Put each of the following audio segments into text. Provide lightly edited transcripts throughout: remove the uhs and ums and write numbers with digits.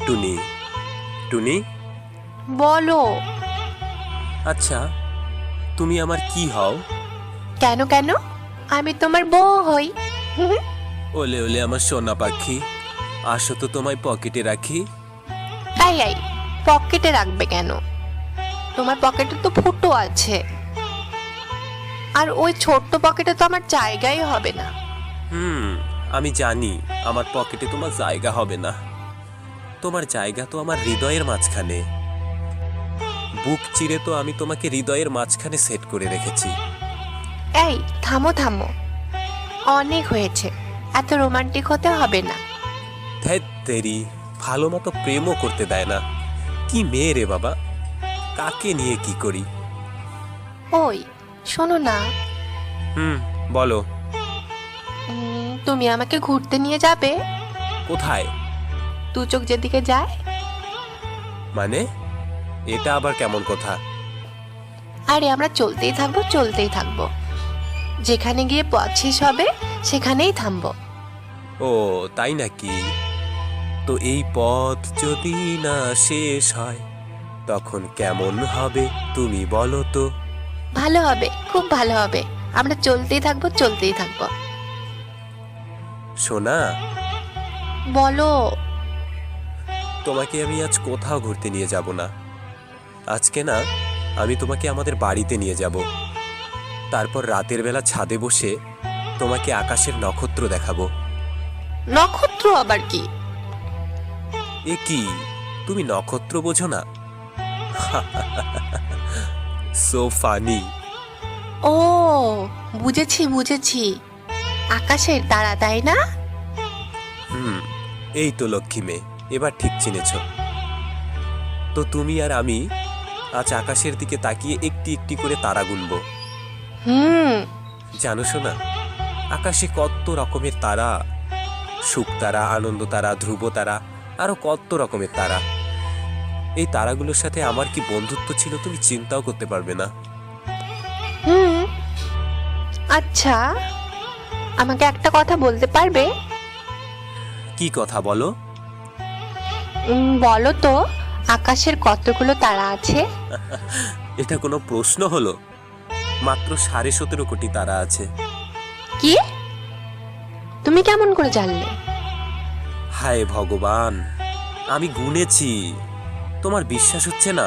টুনি, টুনি, বলো। আচ্ছা তুমি আমার কি হও? কেন কেন? আমি তোমার বউ হই। ওলে ওলে আমার সোনা পাখি, আসো তো তোমায় পকেটে রাখি। এই এই, পকেটে রাখবে কেন? তোমার পকেটে তো ফুটো আছে, আর ওই ছোট্ট পকেটে তো আমার জায়গাই হবে না। আমি জানি আমার পকেটে তোমার জায়গা হবে না। তোমার জায়গা তো আমার হৃদয়ের মাঝখানে। বুক চিরে তো আমি তোমাকে হৃদয়ের মাঝখানে সেট করে রেখেছি। এই থামো থামো, অনেক হয়েছে, এত রোমান্টিক হতে হবে না। ধ্যাৎ তেরি, ভালো মতো প্রেমও করতে দেয় না। কি মেয়ে রে বাবা, কাকে নিয়ে কি করি। ওই শোনো না, বলো। তুমি আমাকে ঘুরতে নিয়ে যাবে? কোথায়? দু চোখ যেদিকে যায়। মানে এটা আবার কেমন কথা? আরে আমরা চলতেই থাকবো চলতেই থাকবো, যেখানে গিয়ে পথ শেষ হবে সেখানেই থামবো। ও তাই নাকি? তো এই পথ যদি না শেষ হয় তখন কেমন হবে তুমি বলো তো? ভালো হবে, খুব ভালো হবে, আমরা চলতেই থাকবো চলতেই থাকবো। সোনা, বলো। তোমাকে আমি আজ কোথাও ঘুরতে নিয়ে যাব না। আজকে না, আমি তোমাকে আমাদের বাড়িতে নিয়ে যাব। তারপর রাতের বেলা ছাদে বসে তোমাকে আকাশের নক্ষত্র দেখাবো। নক্ষত্র আবার কি? এ কি, তুমি নক্ষত্র বোঝো না? So funny. ও বুঝেছি বুঝেছি, আকাশের তারা, তাই না? এই তো লক্ষ্মী মেয়ে, এবার ঠিক চিনেছ। তো তুমি আর আমি আজ আকাশের দিকে তাকিয়ে একটি একটি করে তারা গুনব। হুম। জানো শোনা, আকাশে কত রকমের তারা, সুখ তারা, আনন্দ তারা, ধ্রুব তারা, আরো কত রকমের তারা। এই তারাগুলোর সাথে আমার কি বন্ধুত্ব ছিল তুমি চিন্তাও করতে পারবে না। হুম। আচ্ছা, আমাকে একটা কথা বলতে পারবে? কি কথা বলো? বলো তো, আকাশের কতগুলো তারা আছে? এটা কোনো প্রশ্ন হলো? মাত্র 17.5 কোটি তারা আছে। কি? তুমি কেমন করে জানলে? হায় ভগবান, আমি গুনেছি। তোমার বিশ্বাস হচ্ছে না?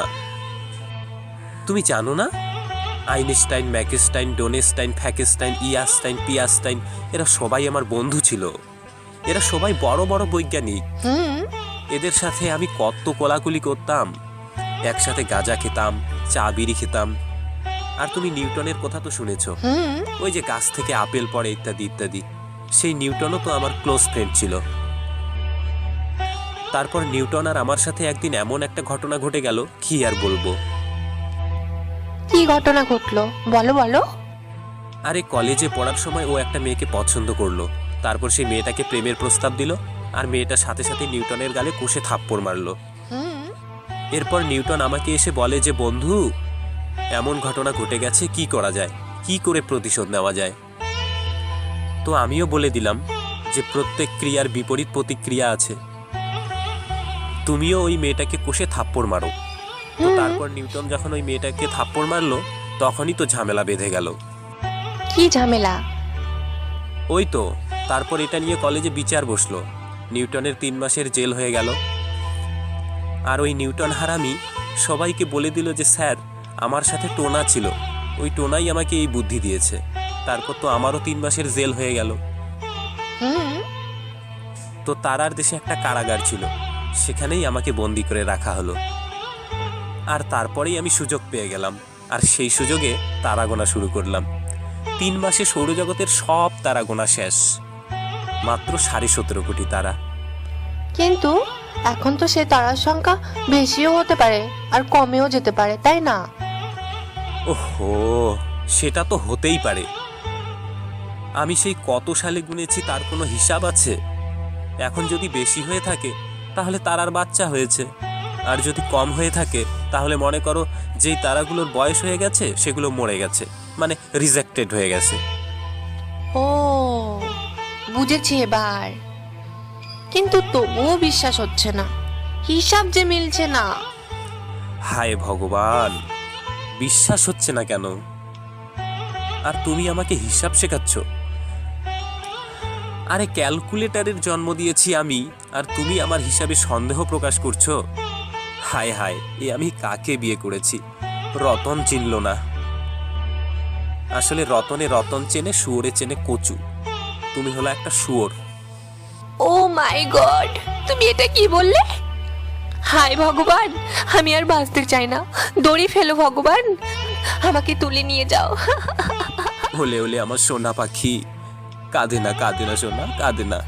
তুমি জানো না, আইনস্টাইন, ম্যাকেস্টাইন, ডোনেস্টাইন, ফ্যাকেস্টাইন, ইয়াস্টাইন, পিয়াস্টাইন এরা সবাই আমার বন্ধু ছিল। এরা সবাই বড় বড় বৈজ্ঞানিক। এদের সাথে আমি কত কোলাকুলি করতাম, একসাথে গাঁজা খেতাম, চা বিড়ি খেতাম। আর তুমি নিউটনের কথা তো শুনেছ, ওই যে গাছ থেকে আপেল পড়ে ইত্যাদি ইত্যাদি। সেই নিউটনও তো আমার ক্লোজ ফ্রেন্ড ছিল। তারপর নিউটন আর আমার সাথে একদিন এমন একটা ঘটনা ঘটে গেল, কি আর বলবো। কি ঘটনা ঘটলো বলো বলো। আরে কলেজে পড়ার সময় ও একটা মেয়েকে পছন্দ করলো। তারপর সেই মেয়েটাকে প্রেমের প্রস্তাব দিল, আর মেয়েটার সাথে সাথে নিউটনের গালে কষে থাপ্পড় মারলো। এরপর নিউটন আমাকে এসে বলে যে বন্ধু, এমন ঘটনা ঘটে গেছে, কি করা যায়, কি করে প্রতিশোধ নেওয়া যায়। তো আমিও বলে দিলাম যে প্রত্যেক ক্রিয়ার বিপরীত প্রতিক্রিয়া আছে, তুমিও ওই মেয়েটাকে কষে থাপ্পড় মারো। তো তারপর নিউটন যখন ওই মেয়েটাকে থাপ্পড় মারলো, তখনই তো ঝামেলা বেঁধে গেল। কি ঝামেলা? ওই তো, তারপর এটা নিয়ে কলেজে বিচার বসলো। নিউটনের 3 মাসের জেল হয়ে গেল। আর ওই নিউটন হারামি সবাইকে বলে দিল যে স্যার, আমার সাথে টোনা ছিল, ওই টোনাই আমাকে এই বুদ্ধি দিয়েছে। তারপর তো আমারও 3 মাসের জেল হয়ে গেল। তো তারার দেশে একটা কারাগার ছিল, সেখানেই আমাকে বন্দি করে রাখা হলো। আর তারপরেই আমি সুযোগ পেয়ে গেলাম, আর সেই সুযোগে তারা গোনা শুরু করলাম। 3 মাসে সৌরজগতের সব তারা গোনা শেষ, মাত্র 17.5 কোটি তারা। কিন্তু এখন তো সে তারার সংখ্যা বেশিও হতে পারে আর কমেও যেতে পারে, তাই না? ওহো, সেটা তো হতেই পারে। আমি সেই কত সালে গুনেছি তার কোনো হিসাব আছে? এখন যদি বেশি হয়ে থাকে তাহলে তারার বাচ্চা হয়েছে, আর যদি কম হয়ে থাকে তাহলে মনে করো যেই তারাগুলোর বয়স হয়ে গেছে সেগুলো মরে গেছে, মানে রিজেক্টেড হয়ে গেছে। ও বুঝেছি এবার, কিন্তু তবুও বিশ্বাস হচ্ছে না। হিসাব যে মিলছে না। হায় ভগবান, বিশ্বাস হচ্ছে না কেন? আর তুমি আমাকে হিসাব শেখাচ্ছ? আরে ক্যালকুলেটরের জন্ম দিয়েছি আমি, আর তুমি আমার হিসাবে সন্দেহ প্রকাশ করছো? হায় হায়, এ আমি কাকে বিয়ে করেছি? রতন চিনল না। আসলে রতনে রতন চেনে, শুয়োরে চেনে কচু। তুমি হলো একটা শুয়োর। ও মাই গড, তুমি এটা কি বললে? হায় ভগবান, আমি আর বাঁচতে চাই না। দড়ি ফেলো ভগবান, আমাকে তুলে নিয়ে যাও। হলে হলে আমার সোনা পাখি, কাঁদে না কাঁদে না সোনা, কাঁদে না।